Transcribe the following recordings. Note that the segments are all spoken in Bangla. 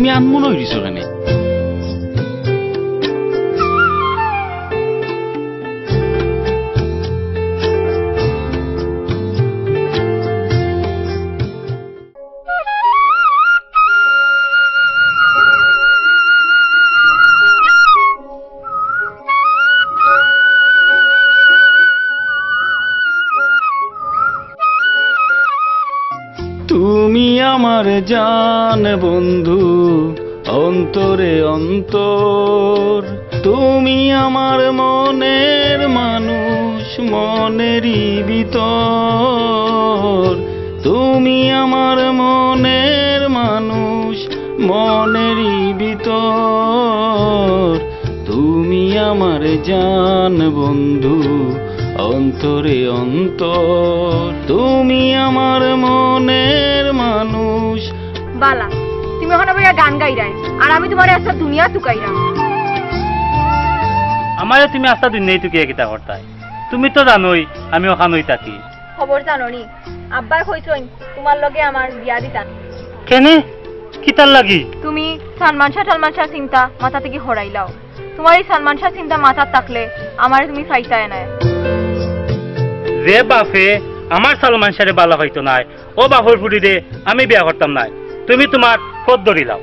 তুমি আনমন হইছো কেন? তুমি আমার জান বন্ধু, অন্তরে অন্তর, তুমি আমার মনের মানুষ, মনেরই ভিতর, তুমি আমার মনের মানুষ, মনেরই ভিতর, তুমি আমার জান বন্ধু, অন্তরে অন্তর, তুমি আমার মনের মানুষ। বালা তুমি ওখানে বইয়া গান গাইরাই আর আমি তোমার আস্তা দুনিয়া তুকাইরা। আমারে তুমি আস্তা দুনিয়াই তুকিয়া কিতা করতাই? তুমি তো জানোই আমি ওখানেই থাকি। খবর জানো নি আব্বাই কইছইন তোমার লগে আমার বিয়া দিতাম। কেনে কিতার লাগি? তুমি সালমান শাহ চিন্তা মাথা থেকে হরাইলাও। তোমার এই সালমান শাহ চিন্তা মাথা থাকলে আমারে তুমি চাইতাই না। যে বাপে আমার সালমান শাহরে বালা হইতো নাই, ও বাপর ফুটি দে আমি বিয়া করতাম নাই। তুমি তোমার পথ ধরিলাও।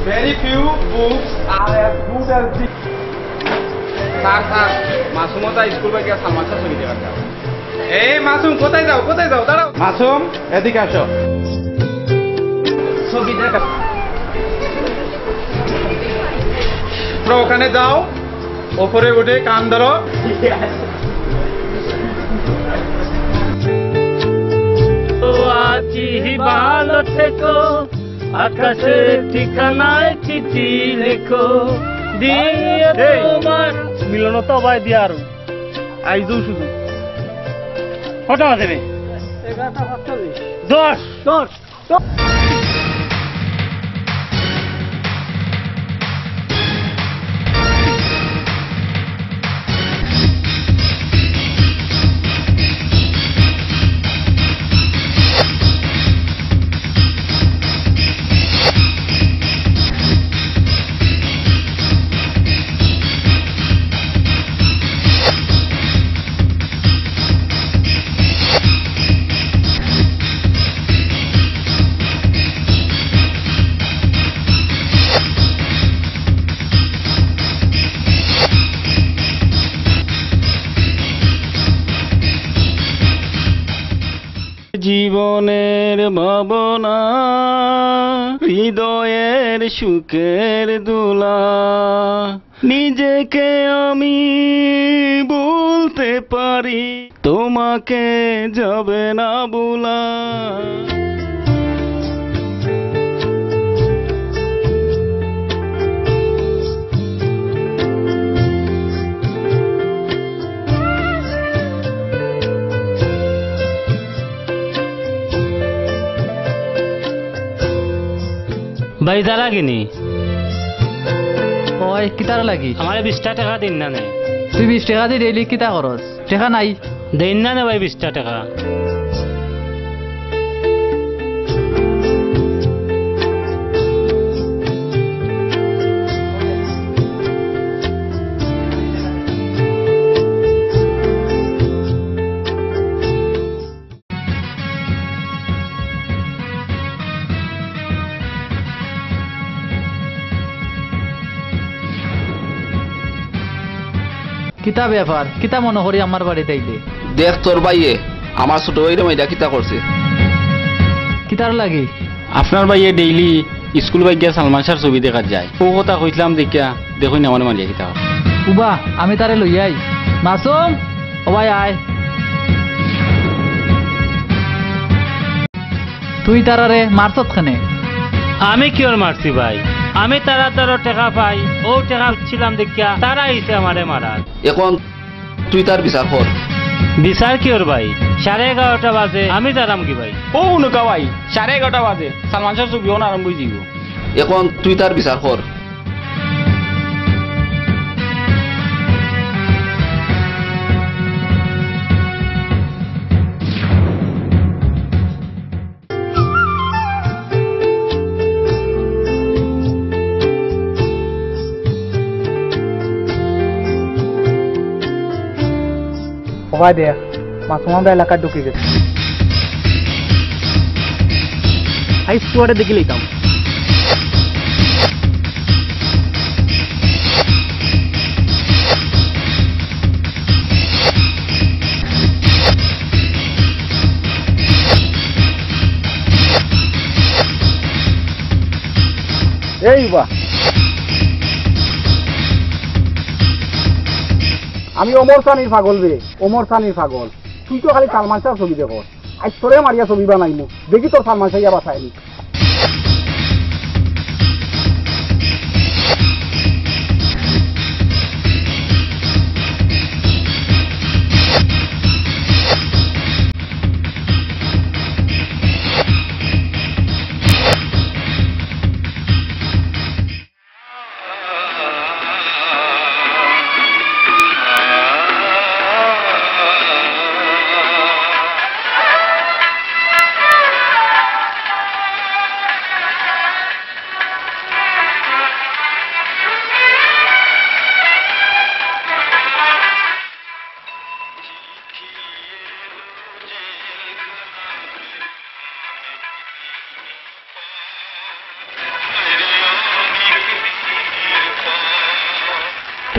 Very few books are as good as this. Sir মাসুমতা স্কুল থেকে সালমান শাহ ছবি দেওয়ার কাজ। এই মাসুম কোথায় যাও দাঁড়াও। মাসুম এদিকে আসো। ছবি দেখা ওখানে যাও, ওপরে উঠে কান ধরো। আছি ভালো থেকো, আকাশের ঠিকানায় চিঠি লেখো, দিয়ে তোমার মিলন তো ভাই দিয়ে আরো আইজও শুধু কত দেবে? 10 জীবনের ভাবনা, হৃদয়ের সুখের দোলা, নিজেকে আমি বলতে পারি, তোমাকে যাবে না ভোলা। ভাই যা লাগেনি ওই কিতার লাগি? আমার 20 টাকা দিন না। তুই 20 টাকা দিয়ে ডেইলি কিতা করস? টাকা নাই দিন না ভাই 20 টাকা। কিতা ব্যাপার? কিতা মনে করি আমার বাড়িতে আইলে? দেখ তোর ভাইয়ে আমার ছোট ভাইরে মাইরা কিতা করছে। কিতার লাগি? আপনার ভাইয়ে ডেইলি স্কুল বাইক গিয়া সালমান শাহর ছবি দেখা যায়, ও কথা কইছিলাম দেখিয়া দেখুন আমার মারিয়া কিতা। উবা আমি তারে লইয়াই। মাসুম ও ভাই আয়। তুই তারারে মারছত খানে? আমি কি ওর মারছি ভাই? আমি তারা টেকা পাই ও টেকা ছিলাম দেখিয়া তারা আইছে আমারে মারার। এখন তুই তার বিচার কর। বিচার কি ওর ভাই? 11:30 বাজে আমি তারাম কি ভাই? ও নুকা ভাই 11:30 বাজে সালমান শাহর ছবি অন আরম্ভ হয়ে যাব। এখন তুই তার বিচার কর। সবাই দেখ মাসুম আমরা এলাকায় ঢুকে গেছে। হাই স্কোয়াডে দেখে লইতাম। এই বা আমি ওমর সানির পাগল রে, ওমর সানির পাগল। তুই তো খালি সালমান শাহর ছবি দেখো, আজ তোরে মারিয়া ছবি বানাইমু, দেখি তোর সালমান শাহ বাঁচাইনি।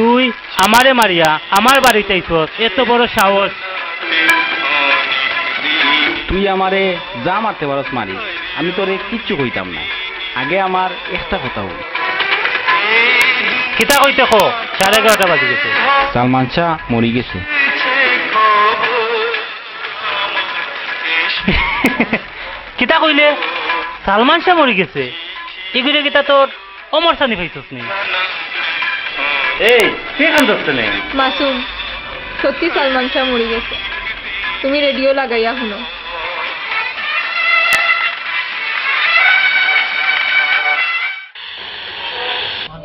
তুই আমারে মারিয়া আমার বাড়িতে আইছস, এত বড় সাহস? তুই আমারে যা মারতে পারস মারি, আমি তোরে কিচ্ছু কইতাম না। আগে আমার একটা কথা বল। কিতা কইতে কো? 11:30 বাজে গেছে। সালমান শাহ মরি গেছে। কিতা কইলে? সালমান শাহ মরি গেছে? এগুলো কিতা তোর অমর সানি পাইছস নি? এই কে কান দস্তে নেই? মাসুম, সত্যি সালমান শাহ মরে গেছে। তুমি রেডিও লাগাইয়া শুনো।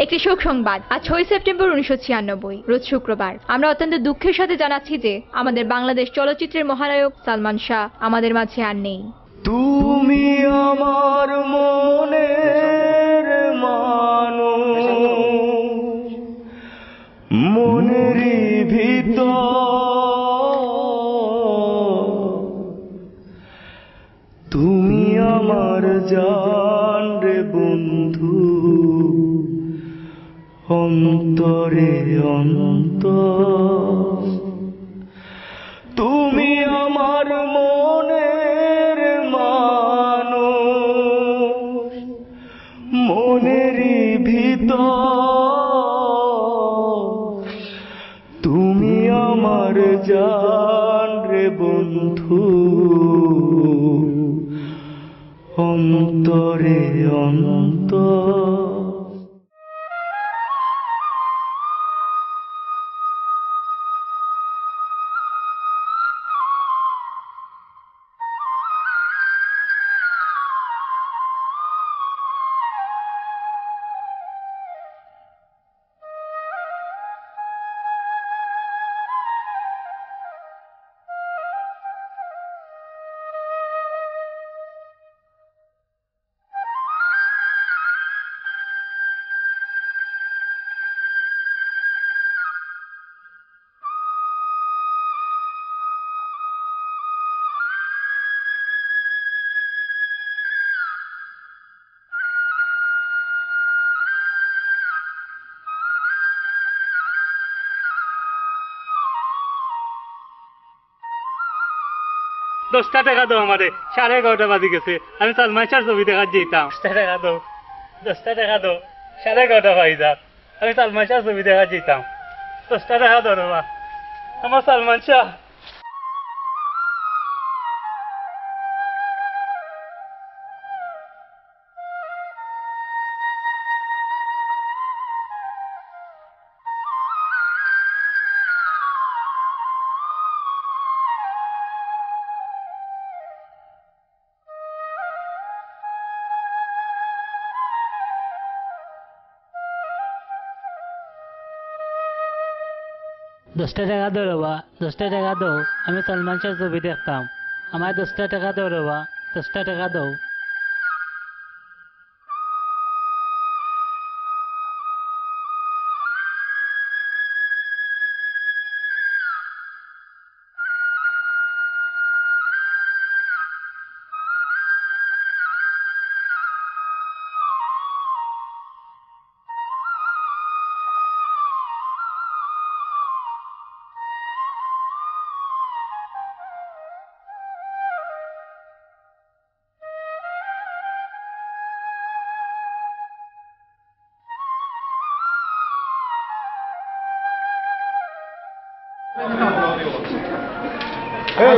একটি শোক সংবাদ। আজ 6 সেপ্টেম্বর 1996 রোজ শুক্রবার আমরা অত্যন্ত দুঃখের সাথে জানাচ্ছি যে আমাদের বাংলাদেশ চলচ্চিত্রের মহানায়ক সালমান শাহ আমাদের মাঝে আর নেই। তুমি আমার মনের মানুষ, মনের ভিতর তুমি আমার জান রে বন্ধু, অন্তরে অন্তর তুমি আমার মনের মানুষ, মনের ভিতর তুমি আমার জান রে বন্ধু, অন্তরে অন্তর। দশটা টাকা দাও আমারে, 11:30 বাজে গেছে, আমি সালমান শাহর ছবি দেখা যেতাম। 10 টাকা দাও, 10 টাকা দাও, 11:30 বাজে যাক, আমি সালমান শাহর ছবি দেখা যেতাম। 10 টাকা দাও বাবা, আমার সালমান শাহ। 10টা টাকা দাও বাবা, 10টা টাকা দাও, আমি সালমান শাহ ছবি দেখতাম, আমার 10টা টাকা দাও বাবা, 10টা টাকা দাও।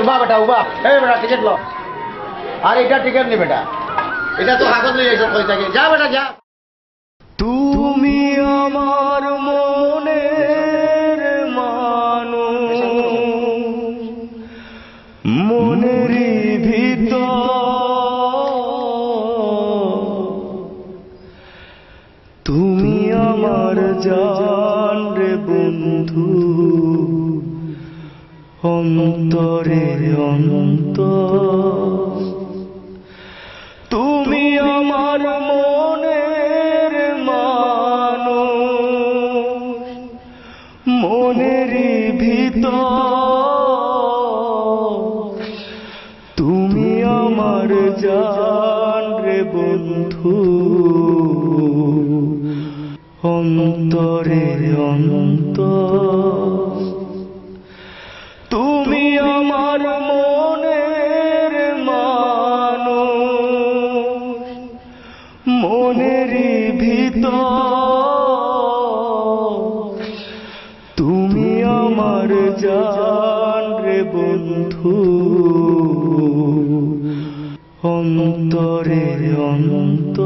উবা বেটা উবা, এই বেটা টিকিট লো। আর এটা টিকিট নি বেটা, এটা তো কাগজ লই আইছ পয়সা কি, যা বেটা যা। তুমি আমার মনের মানুষ, মনের ভিতর তুমি আমার জান রে বন্ধু, অন্তরের অন্তর তুমি আমার মনের মানুষ, মনের ভিতর তুমি আমার জান রে বন্ধু, অন্তরের অন্তর তুমি আমার মনের মানুষ, মনের ভিতর তুমি আমার জান রে বন্ধু, অন্তরের অন্তর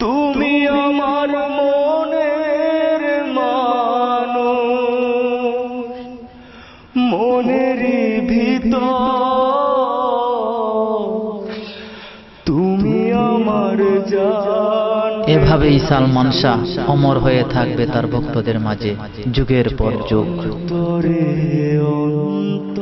তুমি আমার মনের মানুষ, মনের ভিতর তুমি আমার জান। এভাবেই সালমান শাহ অমর হয়ে থাকবে তার ভক্তদের মাঝে যুগের পর যুগ। অন্তরে অন্তর